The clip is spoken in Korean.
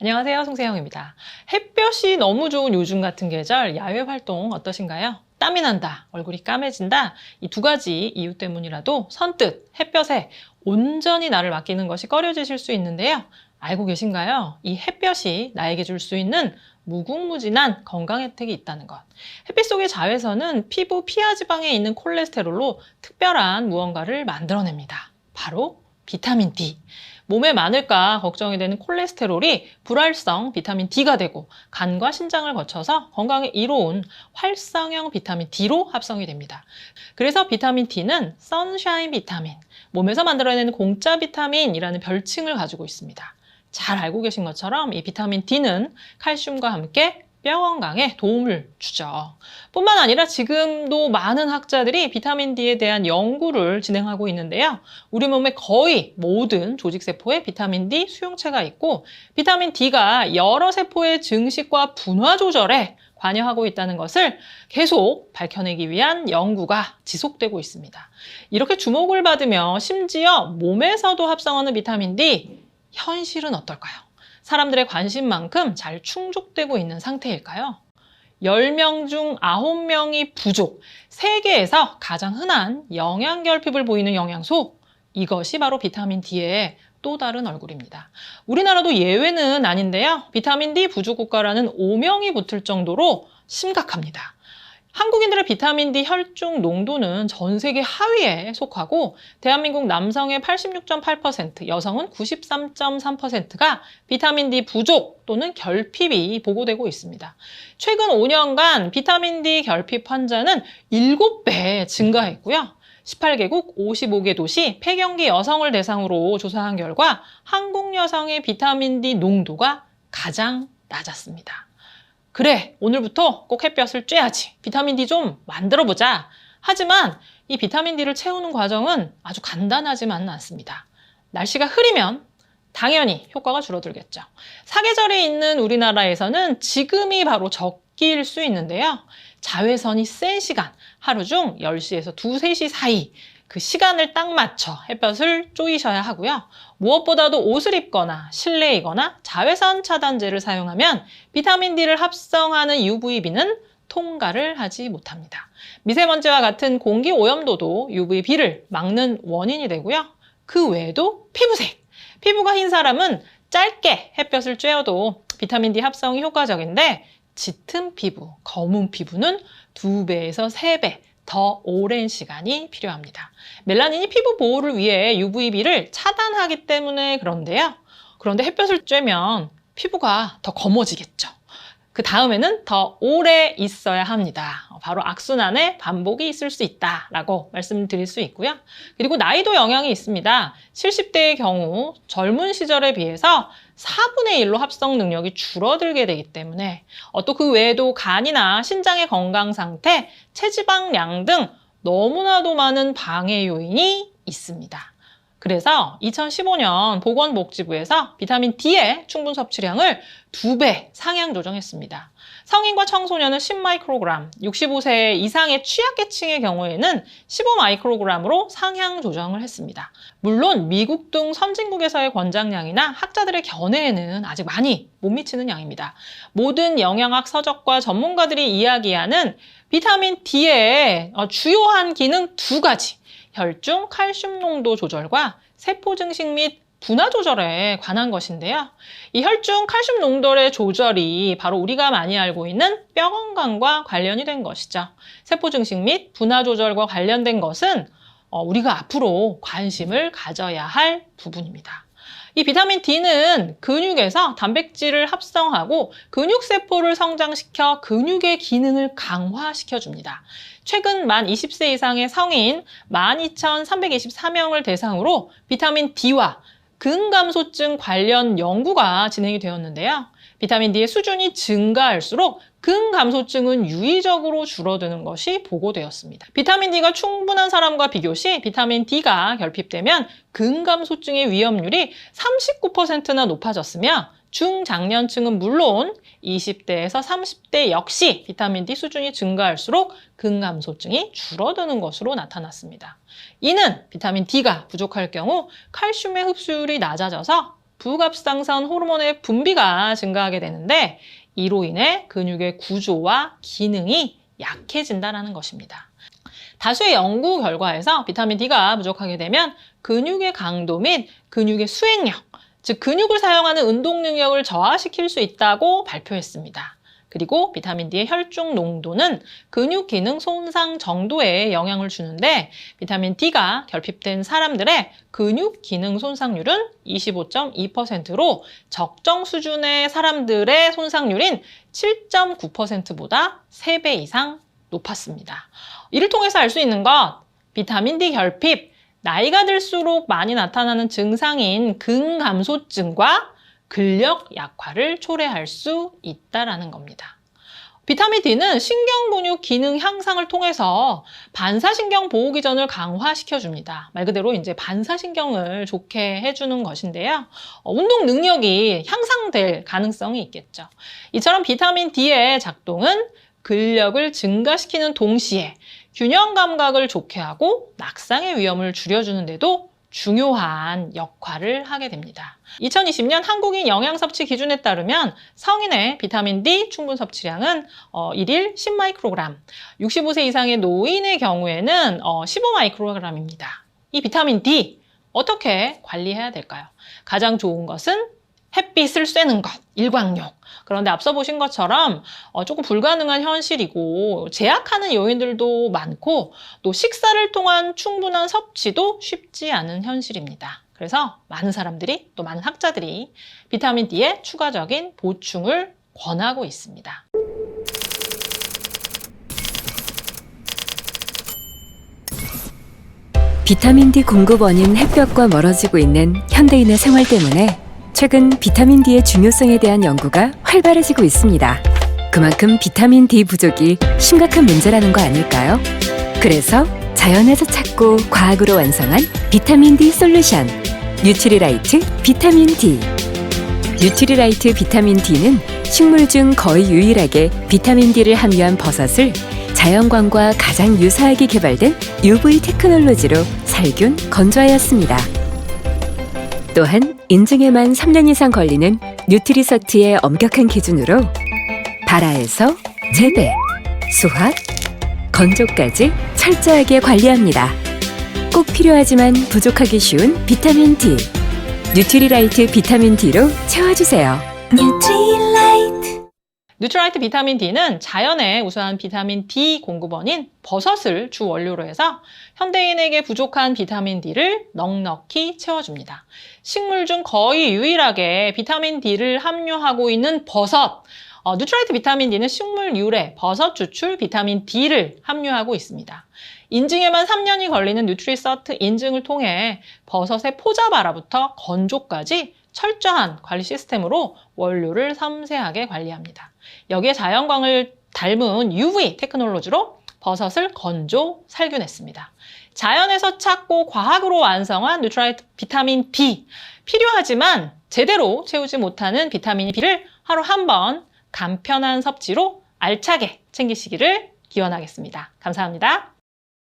안녕하세요, 송세영입니다. 햇볕이 너무 좋은 요즘 같은 계절 야외 활동 어떠신가요? 땀이 난다, 얼굴이 까매진다, 이 두 가지 이유 때문이라도 선뜻 햇볕에 온전히 나를 맡기는 것이 꺼려지실 수 있는데요. 알고 계신가요? 이 햇볕이 나에게 줄 수 있는 무궁무진한 건강 혜택이 있다는 것. 햇빛 속의 자외선은 피부 피하 지방에 있는 콜레스테롤로 특별한 무언가를 만들어냅니다. 바로 비타민 D. 몸에 많을까 걱정이 되는 콜레스테롤이 불활성 비타민 D가 되고 간과 신장을 거쳐서 건강에 이로운 활성형 비타민 D로 합성이 됩니다. 그래서 비타민 D는 선샤인 비타민, 몸에서 만들어내는 공짜 비타민이라는 별칭을 가지고 있습니다. 잘 알고 계신 것처럼 이 비타민 D는 칼슘과 함께 뼈 건강에 도움을 주죠. 뿐만 아니라 지금도 많은 학자들이 비타민 D에 대한 연구를 진행하고 있는데요. 우리 몸의 거의 모든 조직세포에 비타민 D 수용체가 있고 비타민 D가 여러 세포의 증식과 분화 조절에 관여하고 있다는 것을 계속 밝혀내기 위한 연구가 지속되고 있습니다. 이렇게 주목을 받으며 심지어 몸에서도 합성하는 비타민 D, 현실은 어떨까요? 사람들의 관심만큼 잘 충족되고 있는 상태일까요? 10명 중 9명이 부족, 세계에서 가장 흔한 영양결핍을 보이는 영양소, 이것이 바로 비타민 D의 또 다른 얼굴입니다. 우리나라도 예외는 아닌데요. 비타민 D 부족 국가라는 오명이 붙을 정도로 심각합니다. 한국인들의 비타민 D 혈중 농도는 전 세계 하위에 속하고 대한민국 남성의 86.8%, 여성은 93.3%가 비타민 D 부족 또는 결핍이 보고되고 있습니다. 최근 5년간 비타민 D 결핍 환자는 7배 증가했고요. 18개국 55개 도시 폐경기 여성을 대상으로 조사한 결과 한국 여성의 비타민 D 농도가 가장 낮았습니다. 그래, 오늘부터 꼭 햇볕을 쬐야지. 비타민 D 좀 만들어보자. 하지만 이 비타민 D를 채우는 과정은 아주 간단하지만은 않습니다. 날씨가 흐리면 당연히 효과가 줄어들겠죠. 사계절이 있는 우리나라에서는 지금이 바로 적기일 수 있는데요. 자외선이 센 시간, 하루 중 10시에서 2, 3시 사이 그 시간을 딱 맞춰 햇볕을 쬐이셔야 하고요. 무엇보다도 옷을 입거나 실내이거나 자외선 차단제를 사용하면 비타민 D를 합성하는 UVB는 통과를 하지 못합니다. 미세먼지와 같은 공기 오염도도 UVB를 막는 원인이 되고요. 그 외에도 피부색. 피부가 흰 사람은 짧게 햇볕을 쬐어도 비타민 D 합성이 효과적인데 짙은 피부, 검은 피부는 2배에서 3배 더 오랜 시간이 필요합니다. 멜라닌이 피부 보호를 위해 UVB를 차단하기 때문에 그런데요. 그런데 햇볕을 쬐면 피부가 더 검어지겠죠. 그 다음에는 더 오래 있어야 합니다. 바로 악순환의 반복이 있을 수 있다라고 말씀드릴 수 있고요. 그리고 나이도 영향이 있습니다. 70대의 경우 젊은 시절에 비해서 4분의 1로 합성 능력이 줄어들게 되기 때문에 또 그 외에도 간이나 신장의 건강 상태, 체지방량 등 너무나도 많은 방해 요인이 있습니다. 그래서 2015년 보건복지부에서 비타민 D의 충분 섭취량을 2배 상향 조정했습니다. 성인과 청소년은 10마이크로그램, 65세 이상의 취약계층의 경우에는 15마이크로그램으로 상향 조정을 했습니다. 물론 미국 등 선진국에서의 권장량이나 학자들의 견해에는 아직 많이 못 미치는 양입니다. 모든 영양학 서적과 전문가들이 이야기하는 비타민 D의 주요한 기능 2가지. 혈중 칼슘 농도 조절과 세포 증식 및 분화 조절에 관한 것인데요. 이 혈중 칼슘 농도의 조절이 바로 우리가 많이 알고 있는 뼈 건강과 관련이 된 것이죠. 세포 증식 및 분화 조절과 관련된 것은 우리가 앞으로 관심을 가져야 할 부분입니다. 이 비타민 D는 근육에서 단백질을 합성하고 근육세포를 성장시켜 근육의 기능을 강화시켜줍니다. 최근 만 20세 이상의 성인 12,324명을 대상으로 비타민 D와 근감소증 관련 연구가 진행이 되었는데요. 비타민 D의 수준이 증가할수록 근감소증은 유의적으로 줄어드는 것이 보고되었습니다. 비타민 D가 충분한 사람과 비교시 비타민 D가 결핍되면 근감소증의 위험률이 39%나 높아졌으며 중장년층은 물론 20대에서 30대 역시 비타민 D 수준이 증가할수록 근감소증이 줄어드는 것으로 나타났습니다. 이는 비타민 D가 부족할 경우 칼슘의 흡수율이 낮아져서 부갑상선 호르몬의 분비가 증가하게 되는데 이로 인해 근육의 구조와 기능이 약해진다는 것입니다. 다수의 연구 결과에서 비타민 D가 부족하게 되면 근육의 강도 및 근육의 수행력, 즉 근육을 사용하는 운동 능력을 저하시킬 수 있다고 발표했습니다. 그리고 비타민 D의 혈중 농도는 근육 기능 손상 정도에 영향을 주는데 비타민 D가 결핍된 사람들의 근육 기능 손상률은 25.2%로 적정 수준의 사람들의 손상률인 7.9%보다 3배 이상 높았습니다. 이를 통해서 알 수 있는 것, 비타민 D 결핍, 나이가 들수록 많이 나타나는 증상인 근감소증과 근력 약화를 초래할 수 있다는 겁니다. 비타민 D는 신경근육 기능 향상을 통해서 반사신경 보호기전을 강화시켜줍니다. 말 그대로 이제 반사신경을 좋게 해주는 것인데요. 운동 능력이 향상될 가능성이 있겠죠. 이처럼 비타민 D의 작동은 근력을 증가시키는 동시에 균형 감각을 좋게 하고 낙상의 위험을 줄여주는데도 중요한 역할을 하게 됩니다. 2020년 한국인 영양 섭취 기준에 따르면 성인의 비타민 D 충분 섭취량은 1일 10마이크로그램, 65세 이상의 노인의 경우에는 15마이크로그램입니다. 이 비타민 D 어떻게 관리해야 될까요? 가장 좋은 것은 햇빛을 쐬는 것, 일광욕. 그런데 앞서 보신 것처럼 조금 불가능한 현실이고 제약하는 요인들도 많고 또 식사를 통한 충분한 섭취도 쉽지 않은 현실입니다. 그래서 많은 사람들이 또 많은 학자들이 비타민 D의 추가적인 보충을 권하고 있습니다. 비타민 D 공급원인 햇볕과 멀어지고 있는 현대인의 생활 때문에 최근 비타민 D의 중요성에 대한 연구가 활발해지고 있습니다. 그만큼 비타민 D 부족이 심각한 문제라는 거 아닐까요? 그래서 자연에서 찾고 과학으로 완성한 비타민 D 솔루션 뉴트리라이트 비타민 D. 뉴트리라이트 비타민 D는 식물 중 거의 유일하게 비타민 D를 함유한 버섯을 자연광과 가장 유사하게 개발된 UV 테크놀로지로 살균, 건조하였습니다. 또한 인증에만 3년 이상 걸리는 뉴트리서트의 엄격한 기준으로 발화에서 재배, 수확, 건조까지 철저하게 관리합니다. 꼭 필요하지만 부족하기 쉬운 비타민 D. 뉴트리라이트 비타민 D로 채워주세요. 뉴트라이트 비타민 D는 자연의 우수한 비타민 D 공급원인 버섯을 주 원료로 해서 현대인에게 부족한 비타민 D를 넉넉히 채워줍니다. 식물 중 거의 유일하게 비타민 D를 함유하고 있는 버섯. 뉴트라이트 비타민 D는 식물 유래 버섯 추출 비타민 D를 함유하고 있습니다. 인증에만 3년이 걸리는 뉴트리서트 인증을 통해 버섯의 포자 발화부터 건조까지 철저한 관리 시스템으로 원료를 섬세하게 관리합니다. 여기에 자연광을 닮은 UV 테크놀로지로 버섯을 건조, 살균했습니다. 자연에서 찾고 과학으로 완성한 뉴트라이트 비타민 D. 필요하지만 제대로 채우지 못하는 비타민 B를 하루 한 번 간편한 섭취로 알차게 챙기시기를 기원하겠습니다. 감사합니다.